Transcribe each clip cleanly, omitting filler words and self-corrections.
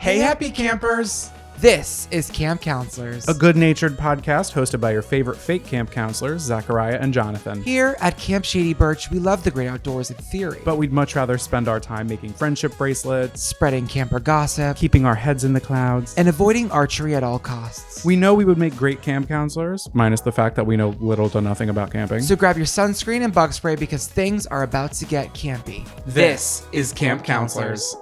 Hey, happy campers! This is Camp Counselors. A good-natured podcast hosted by your favorite fake camp counselors, Zachariah and Jonathan. Here at Camp Shady Birch, we love the great outdoors in theory. But we'd much rather spend our time making friendship bracelets, spreading camper gossip, keeping our heads in the clouds, and avoiding archery at all costs. We know we would make great camp counselors, minus the fact that we know little to nothing about camping. So grab your sunscreen and bug spray because things are about to get campy. This is Camp Counselors.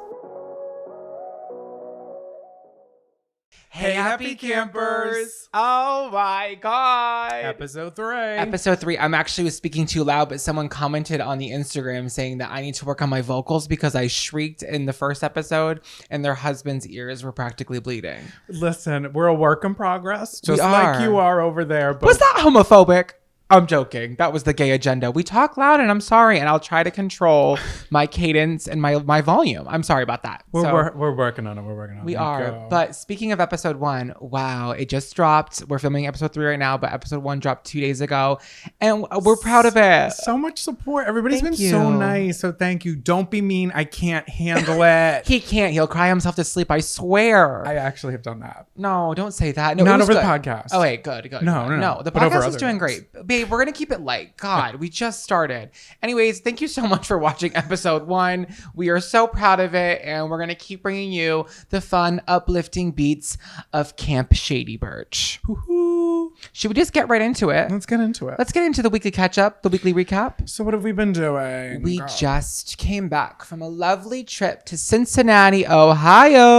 Hey, happy campers! Oh my god! Episode 3. Episode 3. I'm actually speaking too loud, but someone commented on the Instagram saying that I need to work on my vocals because I shrieked in the first episode and their husband's ears were practically bleeding. Listen, we're a work in progress, just We like are. you are over there. But Was that homophobic? I'm joking. That was the gay agenda. We talk loud and I'm sorry, and I'll try to control my cadence and my volume. I'm sorry about that. we're working on it. We're working on it. We are. Go. But speaking of episode 1, wow, it just dropped. We're filming episode 3 right now, but episode 1 dropped 2 days ago. And we're proud of it. So much support. Everybody's Thank been you. so nice. So thank you. Don't be mean. I can't handle it. He can't. He'll cry himself to sleep. I swear. I actually have done that. No, don't say that. No, Not it was over the good. podcast. Oh, wait, good. No. The But over podcast is other doing ones. great. Babe, we're going to keep it light. God, we just started. Anyways, thank you so much for watching episode 1. We are so proud of it, and we're going to keep bringing you the fun, uplifting beats of Camp Shady Birch. Woo-hoo. Should we just get right into it? Let's get into it. Let's get into the weekly catch-up, the weekly recap. So what have we been doing? We Girl. just came back from a lovely trip to Cincinnati,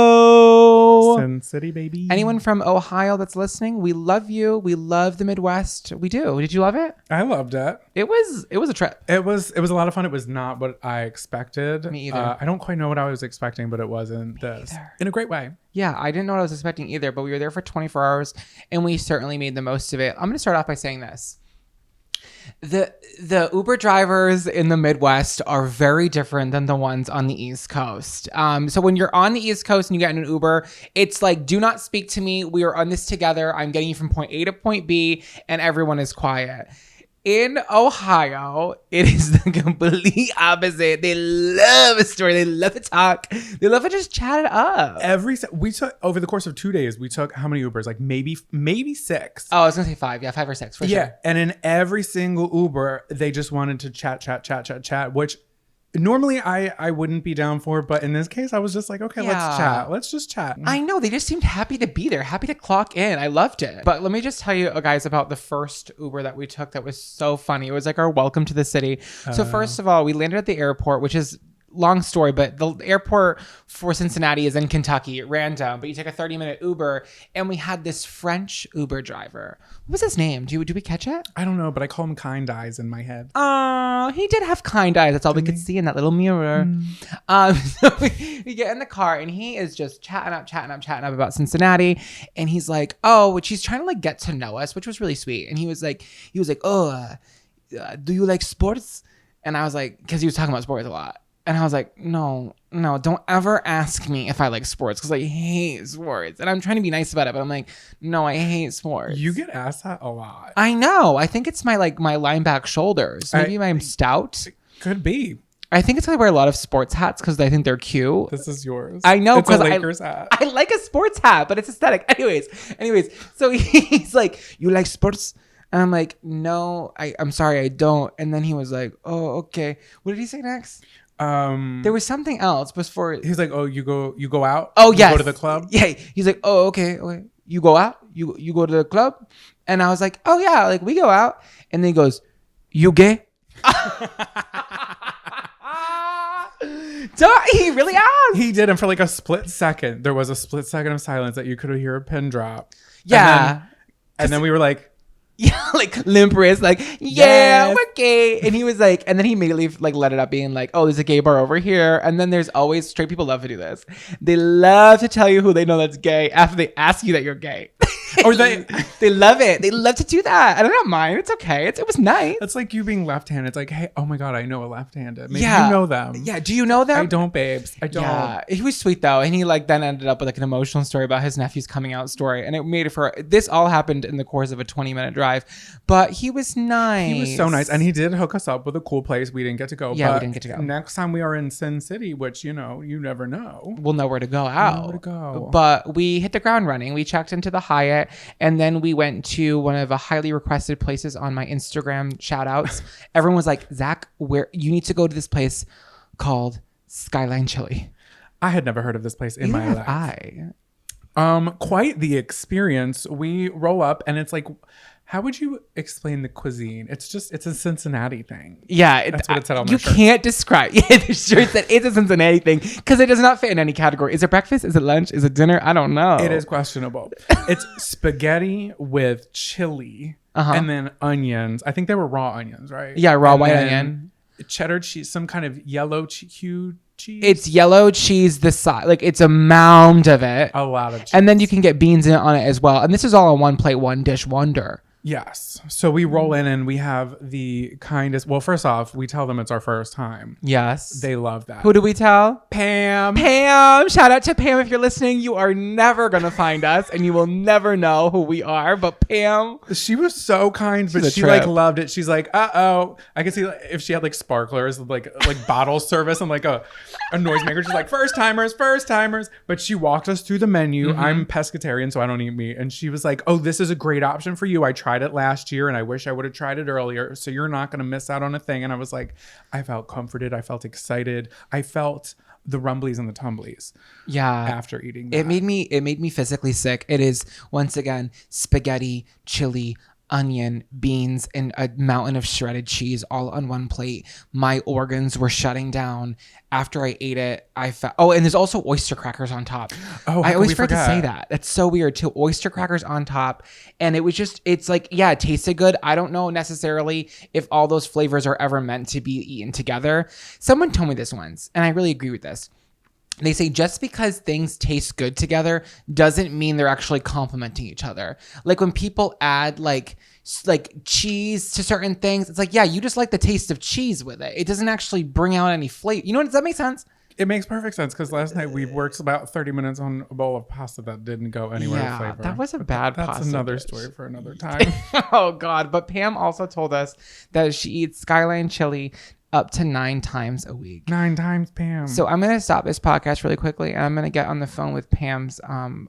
Ohio. Sin City, baby. Anyone from Ohio that's listening, we love you. We love the Midwest. We do. Did you love it? I loved it. It was a trip. It was a lot of fun. It was not what I expected. Me either. I don't quite know what I was expecting, but it wasn't this. either. In a great way. Yeah, I didn't know what I was expecting either, but we were there for 24 hours and we certainly made the most of it. I'm going to start off by saying this. The Uber drivers in the Midwest are very different than the ones on the East Coast. So when you're on the East Coast and you get in an Uber, it's like, do not speak to me. We are on this together. I'm getting you from point A to point B, and everyone is quiet. In Ohio, it is the complete opposite. They love a story. They love to talk. They love to just chat it up. We took over the course of 2 days. We took how many Ubers? Like maybe 6. Oh, I was gonna say 5. Yeah, 5 or 6 for Yeah, sure. and in every single Uber, they just wanted to chat, which normally I wouldn't be down for, but in this case, I was just like, okay, Yeah. let's chat. Let's just chat. I know, they just seemed happy to be there, happy to clock in. I loved it. But let me just tell you guys about the first Uber that we took that was so funny. It was like our welcome to the city. So first of all, we landed at the airport, which is long story, but the airport for Cincinnati is in Kentucky, random, but you take a 30-minute Uber, and we had this French Uber driver. What was his name? Do we catch it? I don't know, but I call him kind eyes in my head. Oh, he did have kind eyes. That's all we could see in that little mirror. So we get in the car and he is just chatting up about Cincinnati. And he's like, oh, which he's trying to like get to know us, which was really sweet. And he was like, oh, do you like sports? And I was like, because he was talking about sports a lot. And I was like, no, don't ever ask me if I like sports because I hate sports. And I'm trying to be nice about it, but I'm like, no, I hate sports. You get asked that a lot. I know. I think it's my line back shoulders. Maybe I'm stout. Could be. I think it's because I wear a lot of sports hats because I think they're cute. This is yours. I know, it's a because Lakers hat. I like a sports hat, but it's aesthetic. Anyways. So he's like, you like sports? And I'm like, no, I'm sorry, I don't. And then he was like, oh, okay. What did he say next? There was something else before. He's like, oh, you go out? Oh, You yes. go to the club? Yeah. He's like, oh, okay. You go out? You go to the club? And I was like, oh, yeah, like we go out. And then he goes, you gay? He really asked. He did. And for like a split second, there was a split second of silence that you could hear a pin drop. Yeah. And then we were like, Yeah, like limp wrist, like, yeah, Yes. we're gay. And he was like, and then he immediately like let it up being like, oh, there's a gay bar over here. And then there's always, straight people love to do this. They love to tell you who they know that's gay after they ask you that you're gay. Or they love it. They love to do that. I don't mind. It's okay. It was nice. It's like you being left-handed. It's like, hey, oh my God, I know a left-handed. Maybe Yeah. you know them. Yeah. Do you know them? I don't, babes. I don't. Yeah, he was sweet though, and he like then ended up with like an emotional story about his nephew's coming out story, and it made it for this all happened in the course of a 20-minute drive, but he was nice. He was so nice, and he did hook us up with a cool place. We didn't get to go. Yeah, but we didn't get to go. Next time we are in Sin City, which you never know. We'll know where to go out. Know where to go. But we hit the ground running. We checked into the Hyatt, and then we went to one of the highly requested places on my Instagram shout outs. Everyone was like, Zach, where you need to go to this place called Skyline Chili. I had never heard of this place in my life. Quite the experience. We roll up and it's like, how would you explain the cuisine? It's a Cincinnati thing. Yeah, That's what it said on my you shirt. can't describe. Yeah, the shirt said it's a Cincinnati thing because it does not fit in any category. Is it breakfast? Is it lunch? Is it dinner? I don't know. It is questionable. It's spaghetti with chili and then onions. I think they were raw onions, right? Yeah, raw and white then onion. Cheddar cheese, some kind of yellow hue cheese. It's yellow cheese the size. Like it's a mound of it. A lot of cheese. And then you can get beans in on it as well. And this is all on one plate, one dish wonder. Yes. So we roll in and we have the kindest. Well, first off, we tell them it's our first time. Yes. They love that. Who do we tell? Pam. Pam. Shout out to Pam if you're listening. You are never going to find us and you will never know who we are. But Pam. She was so kind, but she like loved it. She's like, uh-oh. I could see if she had like sparklers, like bottle service and like a noisemaker. She's like, first timers. But she walked us through the menu. I'm pescatarian, so I don't eat meat. And she was like, oh, this is a great option for you. I tried it last year and I wish I would have tried it earlier. So you're not going to miss out on a thing. And I was like, I felt comforted. I felt excited. I felt the rumblies and the tumblies. Yeah. After eating that. It made me physically sick. It is once again spaghetti, chili, onion, beans, and a mountain of shredded cheese all on one plate. My organs were shutting down after I ate it. I felt. Oh, and there's also oyster crackers on top. Oh, I always forget to say that. That's so weird too. Oyster crackers on top, and it was just. It's like, yeah, it tasted good. I don't know necessarily if all those flavors are ever meant to be eaten together. Someone told me this once, and I really agree with this. They say just because things taste good together doesn't mean they're actually complementing each other. Like when people add like cheese to certain things, it's like, yeah, you just like the taste of cheese with it. It doesn't actually bring out any flavor. You know, does that make sense? It makes perfect sense because last night we worked about 30 minutes on a bowl of pasta that didn't go anywhere to flavor. That was a bad pasta. That's another story for another time. Oh, God. But Pam also told us that she eats Skyline chili up to 9 times a week. 9 times, Pam. So I'm going to stop this podcast really quickly. And I'm going to get on the phone with Pam's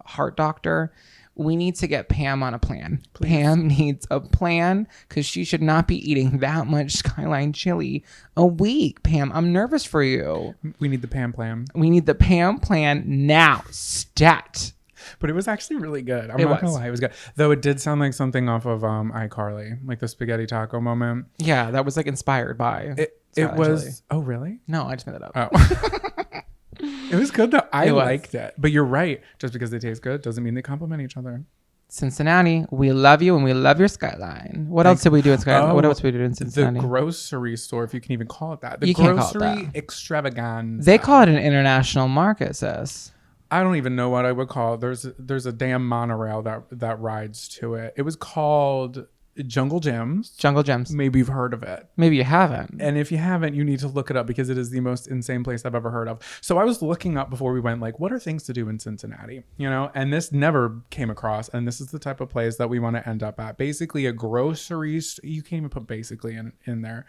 heart doctor. We need to get Pam on a plan. Please. Pam needs a plan because she should not be eating that much Skyline chili a week. Pam, I'm nervous for you. We need the Pam plan. We need the Pam plan now. Stat. But it was actually really good. I'm not gonna lie, it was good. Though it did sound like something off of iCarly, like the spaghetti taco moment. Yeah, that was like inspired by it was chili. Oh really? No, I just made that up. Oh. It was good though. I liked it. But you're right. Just because they taste good doesn't mean they complement each other. Cincinnati, we love you and we love your Skyline. What else did we do at Skyline? What else did we do in Cincinnati? The grocery store, if you can even call it that. The you grocery can't call it that. Extravaganza. They call it an international market, sis. I don't even know what I would call it. There's a damn monorail that rides to it. It was called Jungle Gems. Jungle Gems. Maybe you've heard of it. Maybe you haven't. And if you haven't, you need to look it up because it is the most insane place I've ever heard of. So I was looking up before we went, like, what are things to do in Cincinnati? You know, and this never came across. And this is the type of place that we want to end up at. Basically a grocery. You can't even put basically in there.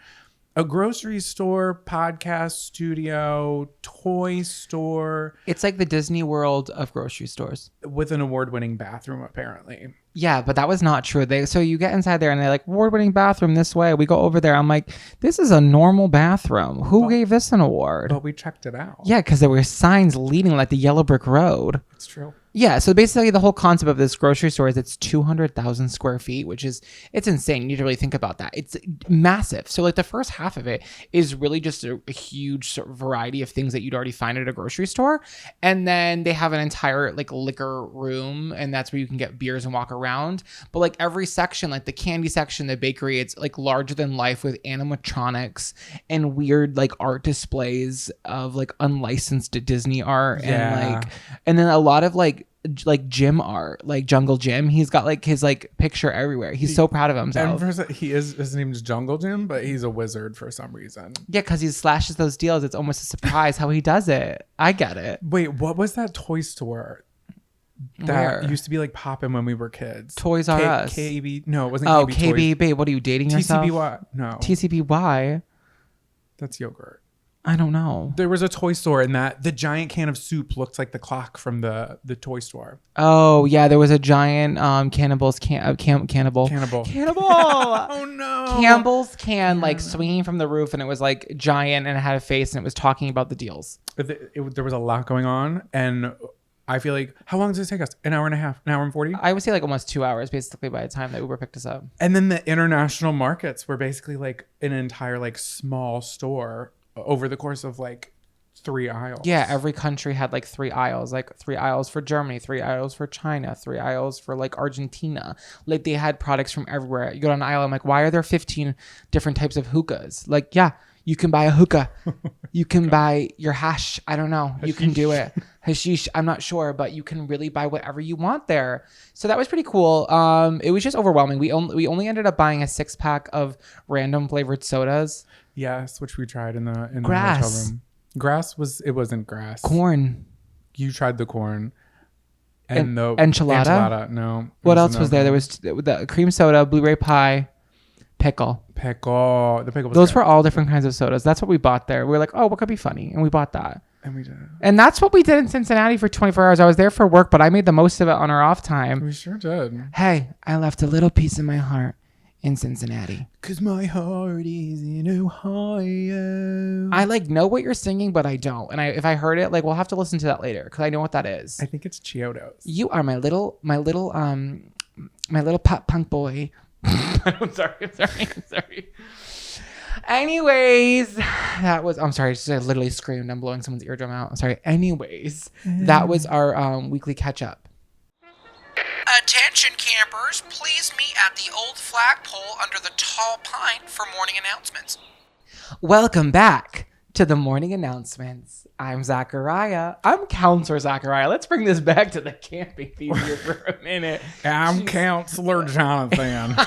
A grocery store, podcast studio, toy store. It's like the Disney World of grocery stores. With an award-winning bathroom, apparently. Yeah, but that was not true. So you get inside there and they're like, award-winning bathroom this way. We go over there. I'm like, this is a normal bathroom. Who gave this an award? But we checked it out. Yeah, because there were signs leading like the yellow brick road. It's true. Yeah, so basically the whole concept of this grocery store is it's 200,000 square feet, it's insane. You need to really think about that. It's massive. So like the first half of it is really just a huge sort of variety of things that you'd already find at a grocery store. And then they have an entire like liquor room, and that's where you can get beers and walk around. But like every section, like the candy section, the bakery, it's like larger than life with animatronics and weird like art displays of like unlicensed Disney art. Yeah. And then a lot of like like gym art, like Jungle Gym. He's got like his like picture everywhere. He's so proud of himself. And his name is Jungle Gym, but he's a wizard for some reason. Yeah, because he slashes those deals. It's almost a surprise how he does it. I get it. Wait, what was that toy store that used to be like popping when we were kids? Toys R Us. KB. No, it wasn't. Oh, KB. Babe, what are you dating yourself? TCBY. No. TCBY. That's yogurt. I don't know. There was a toy store in that the giant can of soup looked like the clock from the toy store. Oh yeah, there was a giant cannibal. Cannibal. Oh no. Campbell's can like swinging from the roof, and it was like giant and it had a face and it was talking about the deals. There was a lot going on, and I feel like, how long does it take us? An hour and a half, an hour and 40? I would say like almost 2 hours basically by the time that Uber picked us up. And then the international markets were basically like an entire like small store over the course of like 3 aisles. Yeah, every country had like 3 aisles, like 3 aisles for Germany, 3 aisles for China, 3 aisles for like Argentina. Like they had products from everywhere. You go down an aisle, I'm like, why are there 15 different types of hookahs? Like, yeah, you can buy a hookah. You can buy your hash. I don't know. You can do it. Hashish, I'm not sure, but you can really buy whatever you want there. So that was pretty cool. It was just overwhelming. We only ended up buying a 6-pack of random flavored sodas. Yes, which we tried in the grass. hotel room. Grass wasn't grass. Corn. You tried the corn. And the enchilada? No. What else was there? There was the cream soda, blueberry pie, pickle. The pickle was Those great. were all different kinds of sodas. That's what we bought there. We were like, oh, what could be funny? And we bought that. And we did. And that's what we did in Cincinnati for 24 hours. I was there for work, but I made the most of it on our off time. We sure did. Hey, I left a little piece of my heart in Cincinnati. 'Cause my heart is in Ohio. I like know what you're singing, but I don't. And if I heard it, like we'll have to listen to that later because I know what that is. I think it's Chiodos. You are my little pop punk boy. I'm sorry. Anyways, that was, I'm sorry, I literally screamed. I'm blowing someone's eardrum out. I'm sorry. Anyways, that was our weekly catch up. Attention campers, please meet at the old flagpole under the tall pine for morning announcements. Welcome back to the morning announcements. I'm Zachariah. I'm Counselor Zachariah. Let's bring this back to the camping theme here for a minute. I'm Counselor Jonathan.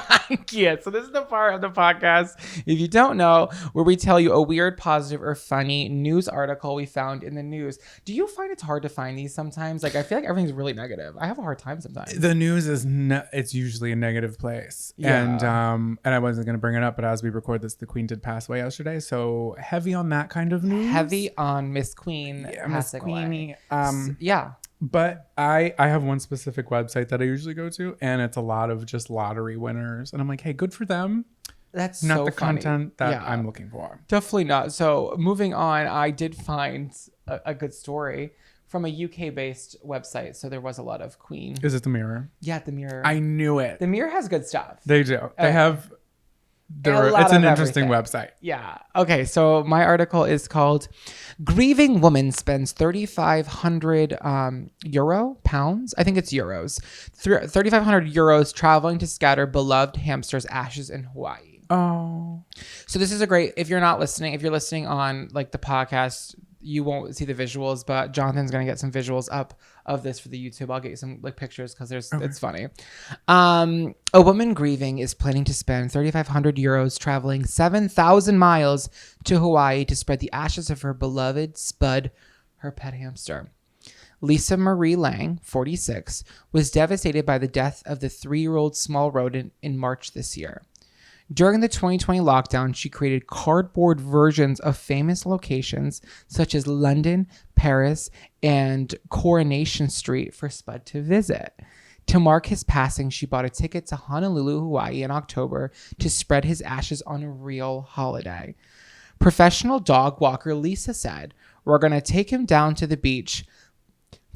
Yeah, so this is the part of the podcast, if you don't know, where we tell you a weird, positive, or funny news article we found in the news. Do you find it's hard to find these sometimes? Like, I feel like everything's really negative. I have a hard time sometimes. The news is it's usually a negative place. Yeah. And I wasn't going to bring it up, but as we record this, the Queen did pass away yesterday. So heavy on that kind of news. Heavy on Miss Queen passing away. Yeah. But I have one specific website that I usually go to, and it's a lot of just lottery winners. And I'm like, hey, good for them. That's not so the funny. content that I'm looking for. Definitely not. So moving on, I did find a good story from a UK-based website. So there was a lot of Queen. Is it The Mirror? Yeah, The Mirror. I knew it. The Mirror has good stuff. They do. They have... It's an interesting website. Yeah. Okay. So my article is called "Grieving Woman Spends 3,500 pounds. I think it's euros. 3,500 euros traveling to scatter beloved hamster's ashes in Hawaii." Oh. So this is a great. If you're listening on like the podcast, you won't see the visuals, but Jonathan's gonna get some visuals up of this for the YouTube. I'll get you some like pictures because it's funny. A woman grieving is planning to spend 3,500 euros traveling 7,000 miles to Hawaii to spread the ashes of her beloved Spud, her pet hamster. Lisa Marie Lang, 46, was devastated by the death of the 3-year-old small rodent in March this year. During the 2020 lockdown, she created cardboard versions of famous locations such as London, Paris, and Coronation Street for Spud to visit. To mark his passing, she bought a ticket to Honolulu, Hawaii in October to spread his ashes on a real holiday. Professional dog walker Lisa said, "We're going to take him down to the beach,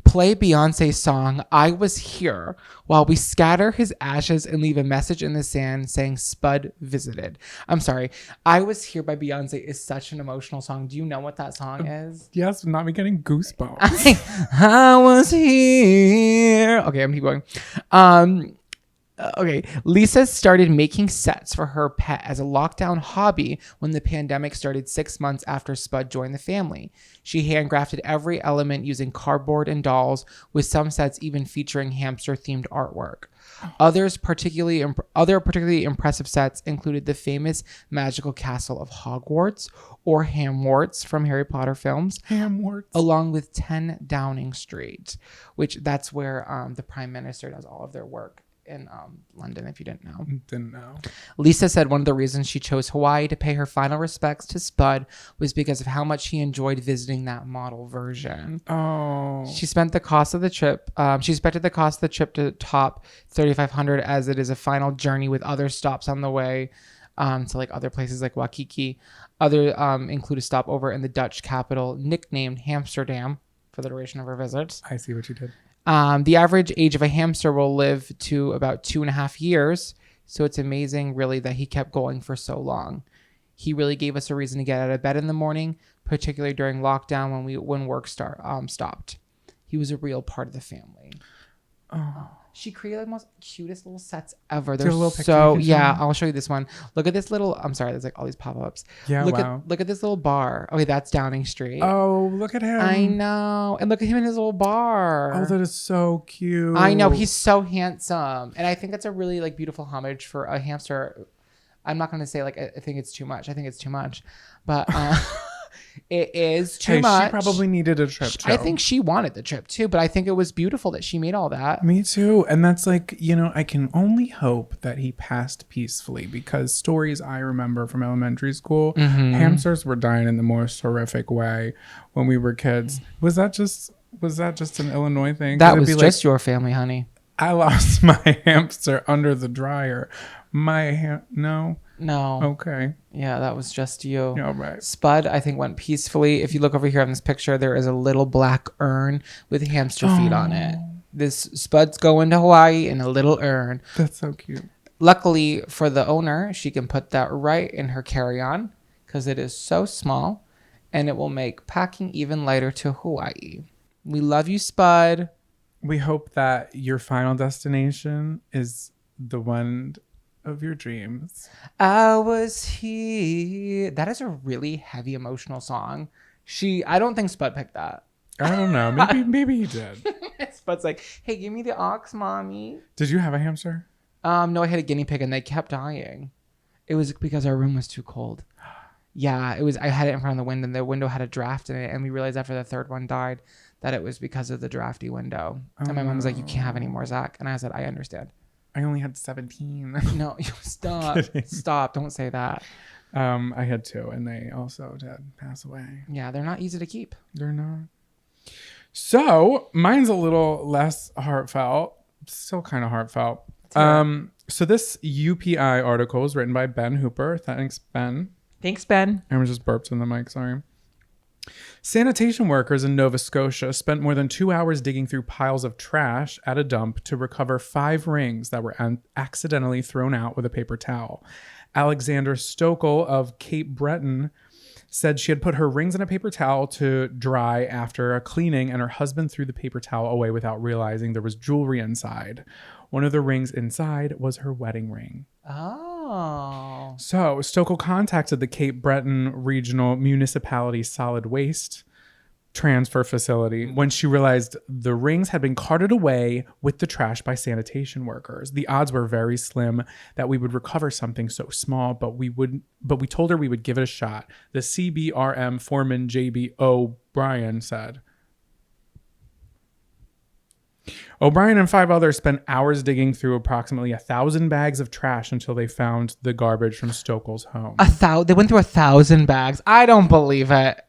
play Beyonce's song, 'I Was Here,' while we scatter his ashes and leave a message in the sand saying Spud visited." I'm sorry. 'I Was Here' by Beyonce is such an emotional song. Do you know what that song is? Yes, not me getting goosebumps. I was here. Okay, I'm keep going. Okay, Lisa started making sets for her pet as a lockdown hobby when the pandemic started 6 months after Spud joined the family. She handcrafted every element using cardboard and dolls, with some sets even featuring hamster-themed artwork. Other particularly impressive sets included the famous magical castle of Hogwarts, or Hamwarts from Harry Potter films, along with 10 Downing Street, which that's where the Prime Minister does all of their work in London, if you didn't know. Lisa said one of the reasons she chose Hawaii to pay her final respects to Spud was because of how much she enjoyed visiting that model version. She spent the cost of the trip. She expected the cost of the trip to top $3,500, as it is a final journey with other stops on the way to like other places like Waikiki. Other include a stopover in the Dutch capital, nicknamed Amsterdam, for the duration of her visit. I see what you did. The average age of a hamster will live to about 2.5 years. So it's amazing, really, that he kept going for so long. He really gave us a reason to get out of bed in the morning, particularly during lockdown when work stopped. He was a real part of the family. She created the most cutest little sets ever. They're so, yeah, I'll show you this one. Look at this little, I'm sorry, there's like all these pop-ups. Yeah, look at this little bar. Okay, that's Downing Street. Oh, look at him. I know. And look at him in his little bar. Oh, that is so cute. I know. He's so handsome. And I think that's a really like beautiful homage for a hamster. I'm not going to say like, I think it's too much. I think it's too much. But it is too much. She probably needed a trip too. I think she wanted the trip too, but I think it was beautiful that she made all that. Me too. And that's like, I can only hope that he passed peacefully, because stories I remember from elementary school, hamsters were dying in the most horrific way when we were kids. Was that just an Illinois thing? That was just your family, honey. I lost my hamster under the dryer. No. Okay. Yeah, that was just you. All right. Spud, I think, went peacefully. If you look over here on this picture, there is a little black urn with hamster feet on it. This Spud's going to Hawaii in a little urn. That's so cute. Luckily for the owner, she can put that right in her carry-on because it is so small, and it will make packing even lighter to Hawaii. We love you, Spud. We hope that your final destination is the one of your dreams. I was here. That is a really heavy emotional song. I don't think Spud picked that. I don't know. Maybe he did. Spud's like, hey, give me the ox, mommy. Did you have a hamster? No, I had a guinea pig and they kept dying. It was because our room was too cold. Yeah, it was. I had it in front of the window and the window had a draft in it, and we realized after the third one died that it was because of the drafty window. And my mom was like, you can't have any more, Zach. And I said, I understand. I only had 17. No, stop. Stop. Don't say that. I had 2, and they also did pass away. Yeah, they're not easy to keep. They're not. So mine's a little less heartfelt. Still kind of heartfelt. So this UPI article is written by Ben Hooper. Thanks, Ben. Thanks, Ben. I was just burped in the mic, sorry. Sanitation workers in Nova Scotia spent more than 2 hours digging through piles of trash at a dump to recover 5 rings that were accidentally thrown out with a paper towel. Alexander Stokel of Cape Breton said she had put her rings in a paper towel to dry after a cleaning, and her husband threw the paper towel away without realizing there was jewelry inside. One of the rings inside was her wedding ring. Oh. So Stokel contacted the Cape Breton Regional Municipality Solid Waste Transfer Facility when she realized the rings had been carted away with the trash by sanitation workers. The odds were very slim that we would recover something so small, but we told her we would give it a shot. The CBRM foreman JB O'Brien said. O'Brien and 5 others spent hours digging through approximately 1,000 bags of trash until they found the garbage from Stokel's home. They went through 1,000 bags. I don't believe it.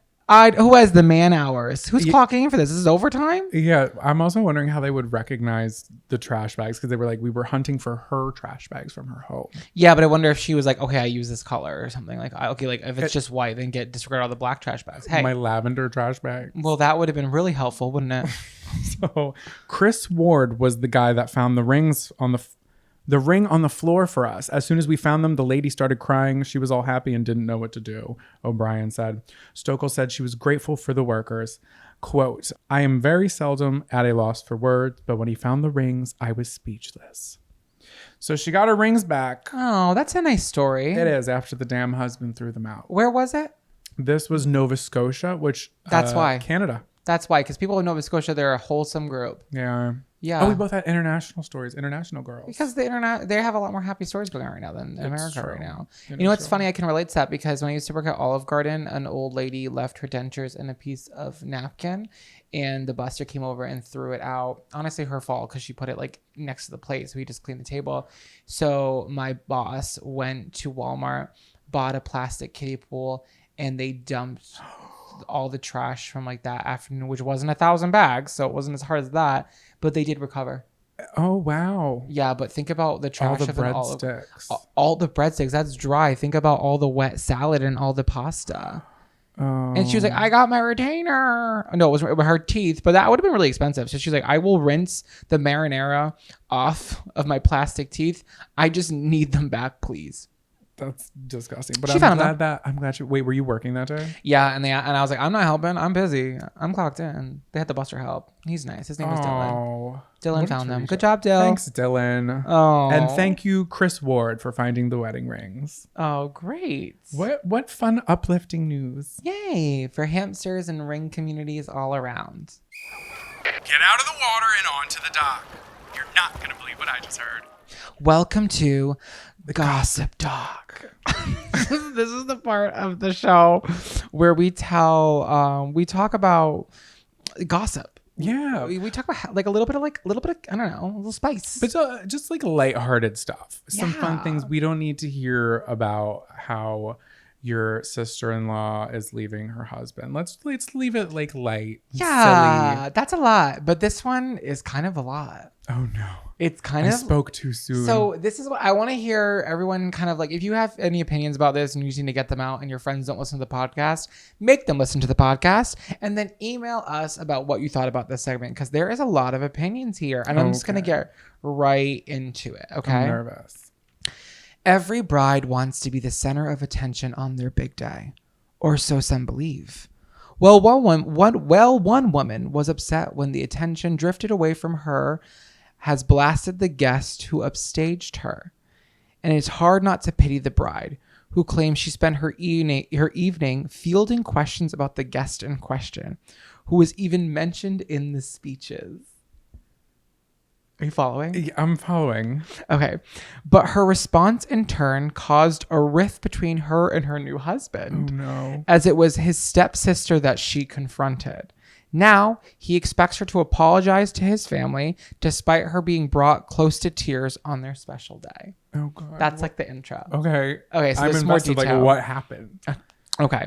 Who has the man hours? Who's clocking in for this? This is overtime? Yeah, I'm also wondering how they would recognize the trash bags, because they were like, we were hunting for her trash bags from her home. Yeah, but I wonder if she was like, okay, I use this color or something. Like, okay, like if it's just white, then disregard all the black trash bags. Hey, my lavender trash bag. Well, that would have been really helpful, wouldn't it? So Chris Ward was the guy that found the rings on the ring on the floor for us. As soon as we found them, the lady started crying. She was all happy and didn't know what to do, O'Brien said. Stokel said she was grateful for the workers. Quote, I am very seldom at a loss for words, but when he found the rings, I was speechless. So she got her rings back. Oh, that's a nice story. It is, after the damn husband threw them out. Where was it? This was Nova Scotia, which that's why Canada. That's why, because people in Nova Scotia, they're a wholesome group. Yeah. Yeah. Oh, we both had international stories, international girls. Because the internet, they have a lot more happy stories going on right now than America true. right now. It You know is what's true. funny? I can relate to that because when I used to work at Olive Garden, an old lady left her dentures in a piece of napkin, and the buster came over and threw it out. Honestly, her fault because she put it like next to the plate, so he just cleaned the table. So my boss went to Walmart, bought a plastic kiddie pool, and they dumped all the trash from like that afternoon, which wasn't 1,000 bags, so it wasn't as hard as that, but they did recover. Oh, wow. Yeah, but think about the trash All the of an breadsticks. all the breadsticks. That's dry. Think about all the wet salad and all the pasta. Oh. And she was like, I got my retainer. No, it was her teeth, but that would have been really expensive. So she's like, I will rinse the marinara off of my plastic teeth. I just need them back, please. That's disgusting. But She found I'm glad you. Wait, were you working that day? Yeah, and I was like, I'm not helping. I'm busy. I'm clocked in. They had the buster help. He's nice. His name was Dylan. Dylan found them. Good job, Dylan. Thanks, Dylan. Oh, And thank you, Chris Ward, for finding the wedding rings. Oh, great. What fun, uplifting news. Yay for hamsters and ring communities all around. Get out of the water and onto the dock. You're not going to believe what I just heard. Welcome to Gossip Doc. This is the part of the show where we talk about gossip. Yeah. We talk about like a little bit of I don't know, a little spice. But just like lighthearted stuff. Some fun Yeah. things. We don't need to hear about how your sister-in-law is leaving her husband. Let's leave it like light. Yeah, Silly. that's a lot. But this one is kind of a lot. Oh no. It's kind I of spoke too soon. So this is what I want to hear everyone kind of like, if you have any opinions about this and you need to get them out and your friends don't listen to the podcast, make them listen to the podcast and then email us about what you thought about this segment because there is a lot of opinions here and I'm just going to get right into it. Okay. I'm nervous. Every bride wants to be the center of attention on their big day, or so some believe. Well, one woman was upset when the attention drifted away from her, has blasted the guest who upstaged her. And it's hard not to pity the bride, who claims she spent her evening fielding questions about the guest in question, who was even mentioned in the speeches. Are you following? I'm following. Okay. But her response in turn caused a rift between her and her new husband. Oh no. As it was his stepsister that she confronted. Now, he expects her to apologize to his family, despite her being brought close to tears on their special day. Oh god. That's like the intro. Okay. Okay, so I'm there's more invested, detail. like what happened? Okay.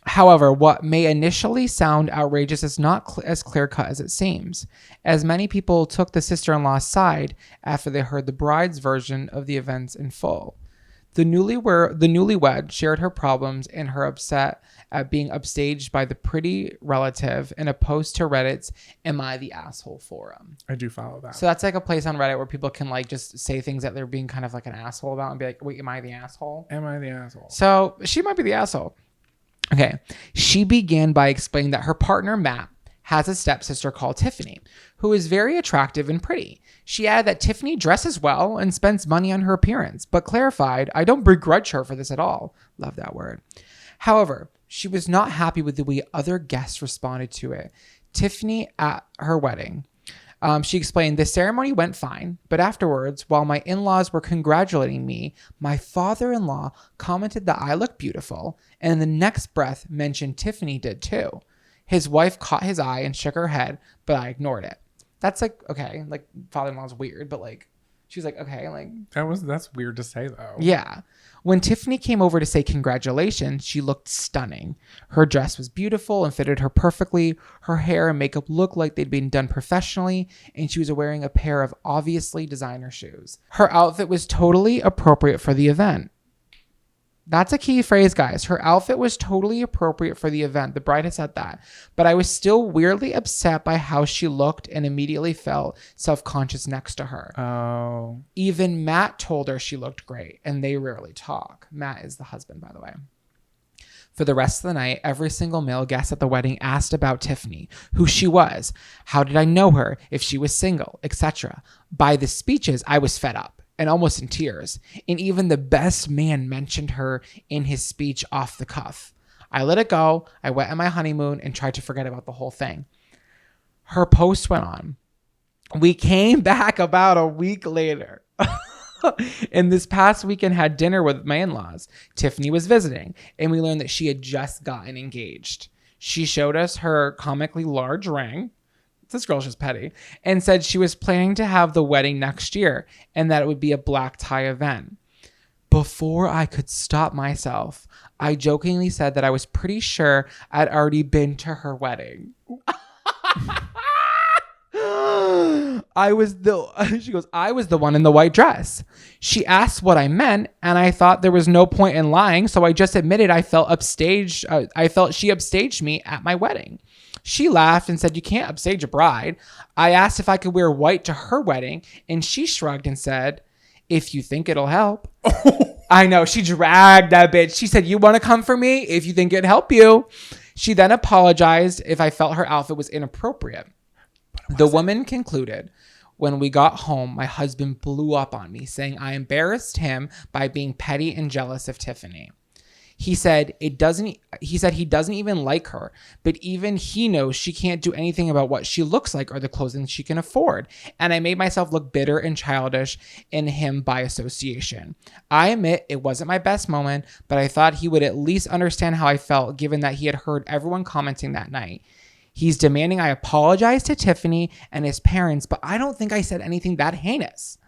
However, what may initially sound outrageous is not as clear-cut as it seems, as many people took the sister-in-law's side after they heard the bride's version of the events in full. The newlywed shared her problems and her upset at being upstaged by the pretty relative in a post to Reddit's Am I the Asshole forum. I do follow that. So that's like a place on Reddit where people can like just say things that they're being kind of like an asshole about and be like, wait, am I the asshole? Am I the asshole? So she might be the asshole. Okay. She began by explaining that her partner, Matt, has a stepsister called Tiffany, who is very attractive and pretty. She added that Tiffany dresses well and spends money on her appearance, but clarified, I don't begrudge her for this at all. Love that word. However, she was not happy with the way other guests responded to it. Tiffany at her wedding. She explained, the ceremony went fine, but afterwards, while my in-laws were congratulating me, my father-in-law commented that I looked beautiful, and in the next breath mentioned Tiffany did too. His wife caught his eye and shook her head, but I ignored it. That's like, okay, like father-in-law's weird, but like, she's like, okay, like. That's weird to say though. Yeah. When Tiffany came over to say congratulations, she looked stunning. Her dress was beautiful and fitted her perfectly. Her hair and makeup looked like they'd been done professionally, and she was wearing a pair of obviously designer shoes. Her outfit was totally appropriate for the event. That's a key phrase, guys. Her outfit was totally appropriate for the event. The bride had said that. But I was still weirdly upset by how she looked and immediately felt self-conscious next to her. Oh. Even Matt told her she looked great, and they rarely talk. Matt is the husband, by the way. For the rest of the night, every single male guest at the wedding asked about Tiffany, who she was, how did I know her, if she was single, etc. By the speeches, I was fed up and almost in tears. And even the best man mentioned her in his speech off the cuff. I let it go. I went on my honeymoon and tried to forget about the whole thing. Her post went on. We came back about a week later. And this past weekend had dinner with my in-laws. Tiffany was visiting, and we learned that she had just gotten engaged. She showed us her comically large ring. This girl's just petty. And said she was planning to have the wedding next year and that it would be a black tie event. Before I could stop myself, I jokingly said that I was pretty sure I'd already been to her wedding. I was the one in the white dress. She asked what I meant, and I thought there was no point in lying, so I just admitted I felt upstaged. I felt she upstaged me at my wedding. She laughed and said, "You can't upstage a bride." I asked if I could wear white to her wedding, and she shrugged and said, "If you think it'll help." I know, she dragged that bitch. She said, "You want to come for me? If you think it'd help you." She then apologized if I felt her outfit was inappropriate. The woman concluded, when we got home, my husband blew up on me, saying I embarrassed him by being petty and jealous of Tiffany. He said he doesn't even like her, but even he knows she can't do anything about what she looks like or the clothing she can afford. And I made myself look bitter and childish in him by association. I admit it wasn't my best moment, but I thought he would at least understand how I felt, given that he had heard everyone commenting that night. He's demanding I apologize to Tiffany and his parents, but I don't think I said anything that heinous.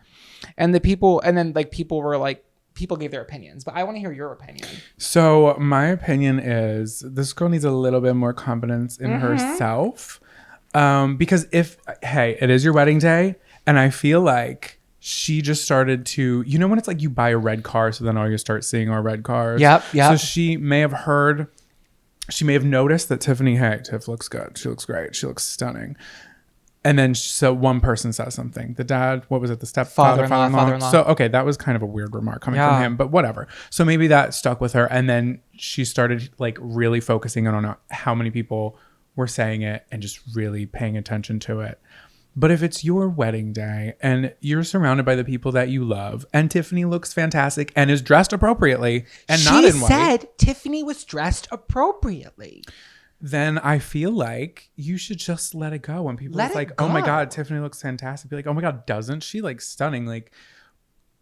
And people gave their opinions, but I want to hear your opinion. So my opinion is this girl needs a little bit more confidence in herself. Because it is your wedding day, and I feel like she just started to, when it's like you buy a red car, so then all you start seeing are red cars. Yep. So she may have noticed that Tiff looks good. She looks great. She looks stunning. And then so one person says something. The dad, what was it? The stepfather, father-in-law. So, okay, that was kind of a weird remark coming from him, but whatever. So maybe that stuck with her. And then she started like really focusing on how many people were saying it and just really paying attention to it. But if it's your wedding day and you're surrounded by the people that you love, and Tiffany looks fantastic and is dressed appropriately and not in white. She said Tiffany was dressed appropriately. Then I feel like you should just let it go. When people are like, "Oh my God, Tiffany looks fantastic," be like, "Oh my God, doesn't she? Like stunning." Like,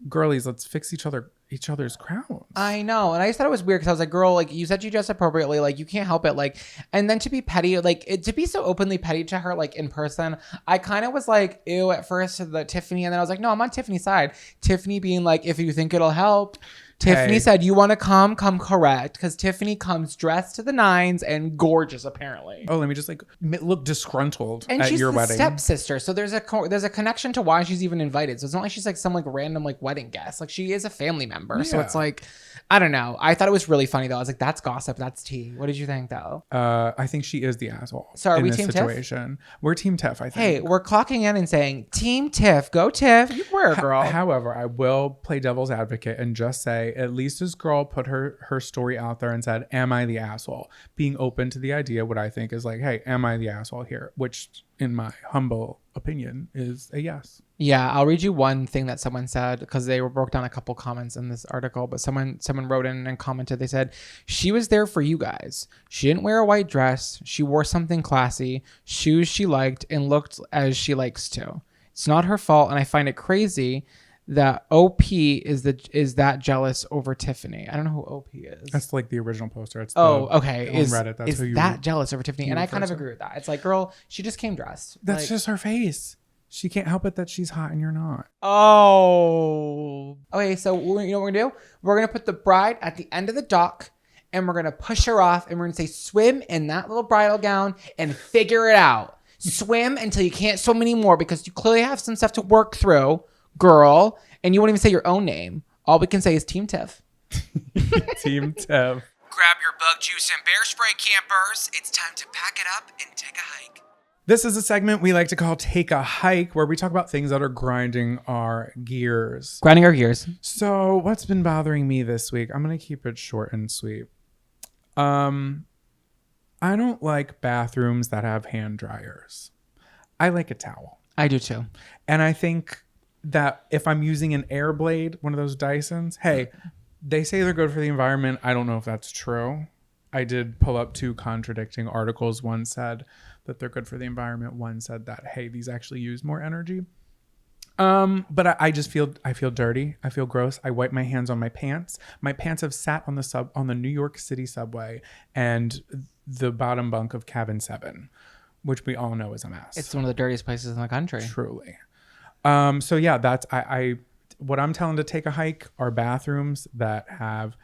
girlies, let's fix each other's crowns. I know. And I just thought it was weird because I was like, girl, like you said you dressed appropriately, like you can't help it. Like, and then to be petty, to be so openly petty to her, like in person, I kind of was like, ew at first to the Tiffany. And then I was like, no, I'm on Tiffany's side. Tiffany being like, if you think it'll help. Tiffany said, you want to come correct. Because Tiffany comes dressed to the nines and gorgeous, apparently. Oh, let me just look disgruntled at your wedding. And she's the stepsister. So there's a connection to why she's even invited. So it's not like she's like some like random like wedding guest. Like she is a family member. Yeah. So it's like, I don't know. I thought it was really funny though. I was like, that's gossip. That's tea. What did you think though? I think she is the asshole. So are we team situation. Tiff? We're team Tiff, I think. Hey, we're clocking in and saying, team Tiff, go Tiff. You were a girl. However, I will play devil's advocate and just say, at least this girl put her story out there and said, am I the asshole? Being open to the idea, what I think is like, hey, am I the asshole here? Which in my humble opinion is a yes. Yeah, I'll read you one thing that someone said because they broke down a couple comments in this article, but someone wrote in and commented. They said, she was there for you guys. She didn't wear a white dress. She wore something classy, shoes she liked, and looked as she likes to. It's not her fault, and I find it crazy that OP is that jealous over Tiffany. I don't know who OP is. That's like the original poster. It's okay. On Reddit. That's who you that jealous over Tiffany? And I kind of agree with that. It's like, girl, she just came dressed. That's just her face. She can't help it that she's hot and you're not. Oh. Okay, so you know what we're gonna do? We're gonna put the bride at the end of the dock, and we're gonna push her off, and we're gonna say, swim in that little bridal gown and figure it out. Swim until you can't swim anymore because you clearly have some stuff to work through, girl, and you won't even say your own name. All we can say is Team Tiff. Team Tiff. Grab your bug juice and bear spray, campers. It's time to pack it up and take a hike. This is a segment we like to call Take a Hike, where we talk about things that are grinding our gears. Grinding our gears. So what's been bothering me this week? I'm going to keep it short and sweet. I don't like bathrooms that have hand dryers. I like a towel. I do too. And I think that if I'm using an air blade, one of those Dysons, hey, they say they're good for the environment. I don't know if that's true. I did pull up 2 contradicting articles. One said that they're good for the environment. One said that, hey, these actually use more energy. But I just feel dirty. I feel gross. I wipe my hands on my pants. My pants have sat on the New York City subway and the bottom bunk of cabin 7, which we all know is a mess. It's one of the dirtiest places in the country. Truly. So yeah, that's what I'm telling to take a hike are bathrooms that have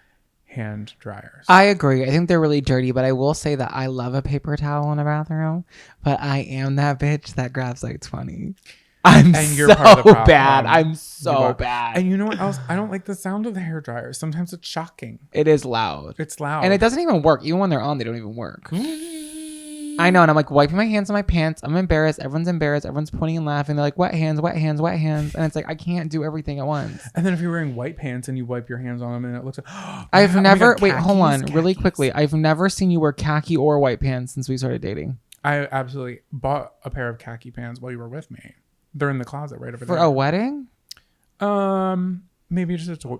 hand dryers. I agree. I think they're really dirty, but I will say that I love a paper towel in a bathroom, but I am that bitch that grabs like 20. You're part of the problem. Bad. I'm so bad. And you know what else? I don't like the sound of the hair dryer. Sometimes it's shocking. It is loud. It's loud. And it doesn't even work. Even when they're on, they don't even work. I know. And I'm like wiping my hands on my pants. I'm embarrassed. Everyone's embarrassed. Everyone's pointing and laughing. They're like, wet hands, wet hands, wet hands. And it's like, I can't do everything at once. And then if you're wearing white pants and you wipe your hands on them and it looks like, I've never, wait, hold on really quickly. I've never seen you wear khaki or white pants since we started dating. I absolutely bought a pair of khaki pants while you were with me. They're in the closet right over there. For a wedding? Maybe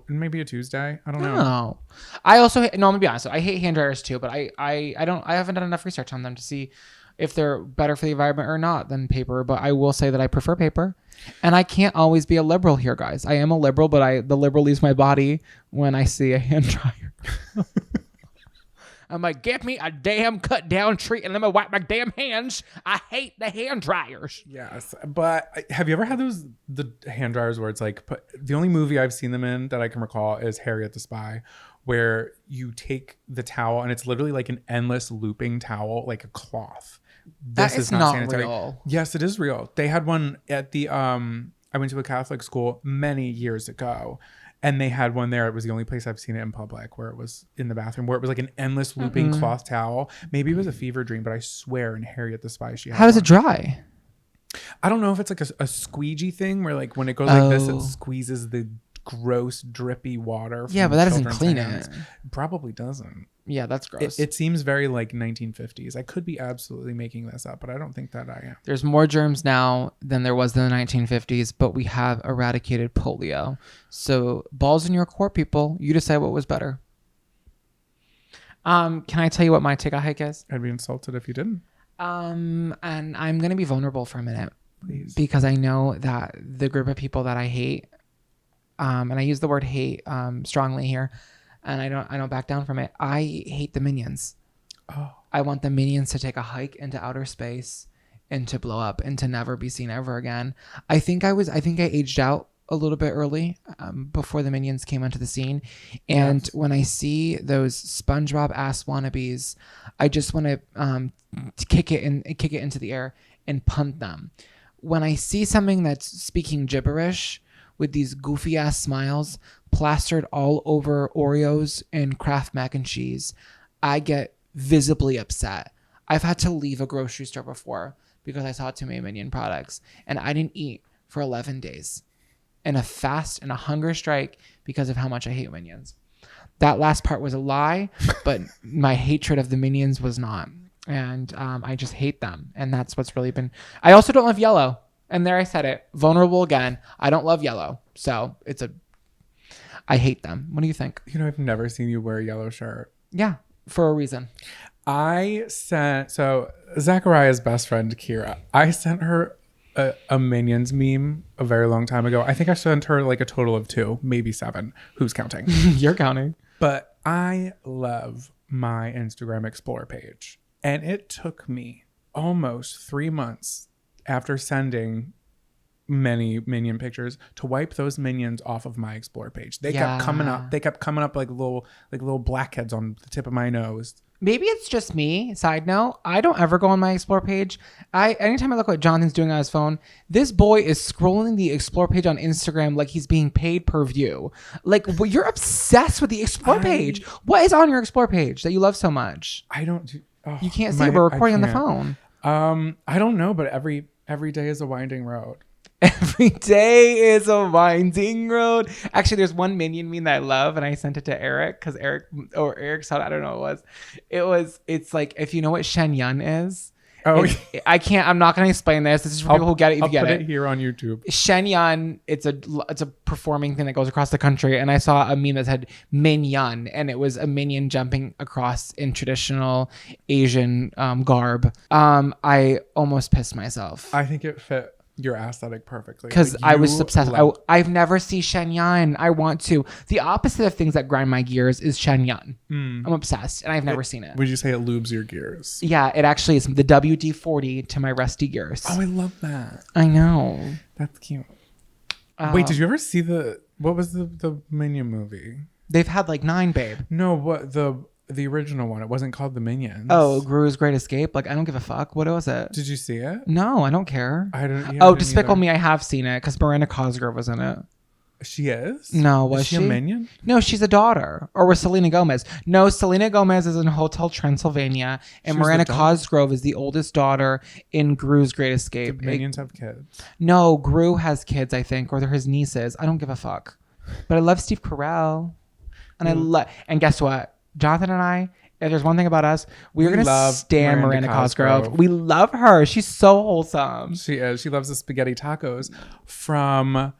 maybe a Tuesday. I don't know. No. I also I'm gonna be honest. I hate hand dryers too, but I haven't done enough research on them to see if they're better for the environment or not than paper. But I will say that I prefer paper, and I can't always be a liberal here, guys. I am a liberal, but the liberal leaves my body when I see a hand dryer. I'm like, get me a damn cut down tree and let me wipe my damn hands. I hate the hand dryers. Yes. But have you ever had the hand dryers where it's like, the only movie I've seen them in that I can recall is Harriet the Spy, where you take the towel and it's literally like an endless looping towel, like a cloth. That is not sanitary. Real. Yes, it is real. They had one at I went to a Catholic school many years ago. And they had one there. It was the only place I've seen it in public where it was in the bathroom, where it was like an endless looping cloth towel. Maybe it was a fever dream, but I swear in Harriet the Spy, she had How does it dry? I don't know if it's like a squeegee thing where like when it goes like this, it squeezes the gross, drippy water. Yeah, but that doesn't clean it. Probably doesn't. Yeah, that's gross. It seems very like 1950s. I could be absolutely making this up, but I don't think that I am. There's more germs now than there was in the 1950s, but we have eradicated polio. So balls in your court, people. You decide what was better. Can I tell you what my take a hike is? I'd be insulted if you didn't. And I'm going to be vulnerable for a minute. Please. Because I know that the group of people that I hate, and I use the word hate strongly here, and I don't back down from it. I hate the Minions. Oh. I want the Minions to take a hike into outer space and to blow up and to never be seen ever again. I think I aged out a little bit early before the Minions came onto the scene. And yes. When I see those SpongeBob ass wannabes, I just want to kick it into the air and punt them. When I see something that's speaking gibberish with these goofy ass smiles plastered all over Oreos and Kraft mac and cheese, I get visibly upset. I've had to leave a grocery store before because I saw too many Minion products, and I didn't eat for 11 days in a fast and a hunger strike because of how much I hate Minions. That last part was a lie, but my hatred of the Minions was not. And I just hate them. And that's what's really been... I also don't love yellow. And there I said it. Vulnerable again. I don't love yellow. So I hate them. What do you think? You know, I've never seen you wear a yellow shirt. Yeah, for a reason. So Zachariah's best friend, Kira, I sent her a Minions meme a very long time ago. I think I sent her like a total of 2, maybe 7. Who's counting? You're counting. But I love my Instagram Explore page. And it took me almost 3 months after sending many Minion pictures to wipe those Minions off of my Explore page. They kept coming up. They kept coming up like little blackheads on the tip of my nose. Maybe it's just me. Side note, I don't ever go on my Explore page. Anytime I look what Jonathan's doing on his phone, this boy is scrolling the Explore page on Instagram like he's being paid per view. Like, you're obsessed with the Explore page. What is on your Explore page that you love so much? I don't do... Oh, you can't see it. We're recording on the phone. I don't know, but every day is a winding road. Every day is a winding road. Actually, there's one Minion meme that I love, and I sent it to Eric because Eric saw it. I don't know what it was. It's like, if you know what Shen Yun is. Oh, I'm not going to explain this. This is for people who get it. If you get I'll put it here on YouTube. Shen Yun, it's a performing thing that goes across the country. And I saw a meme that said Min Yun, and it was a minion jumping across in traditional Asian garb. I almost pissed myself. I think it fit your aesthetic perfectly. Because I was obsessed. I've never seen Shen Yun. I want to. The opposite of things that grind my gears is Shen Yun. I'm obsessed, and I've never seen it. Would you say it lubes your gears? Yeah, it actually is the WD-40 to my rusty gears. Oh, I love that. I know. That's cute. Wait, did you ever see what was the Minion movie? They've had like 9, babe. No, what the original one? It wasn't called The Minions. Oh, Gru's Great Escape. Like, I don't give a fuck. What was it? Did you see it? No, I don't care. I don't. Yeah, oh, Despicable Me. I have seen it because Miranda Cosgrove was in it. She is? No, was she a minion? No, she's a daughter. Or was Selena Gomez? No, Selena Gomez is in Hotel Transylvania, and Miranda Cosgrove is the oldest daughter in Gru's Great Escape. Do minions have kids? No, Gru has kids, I think, or they're his nieces. I don't give a fuck. But I love Steve Carell, and and guess what? Jonathan and I. If there's one thing about us, we're going to stand Miranda Cosgrove. We love her. She's so wholesome. She is. She loves the spaghetti tacos from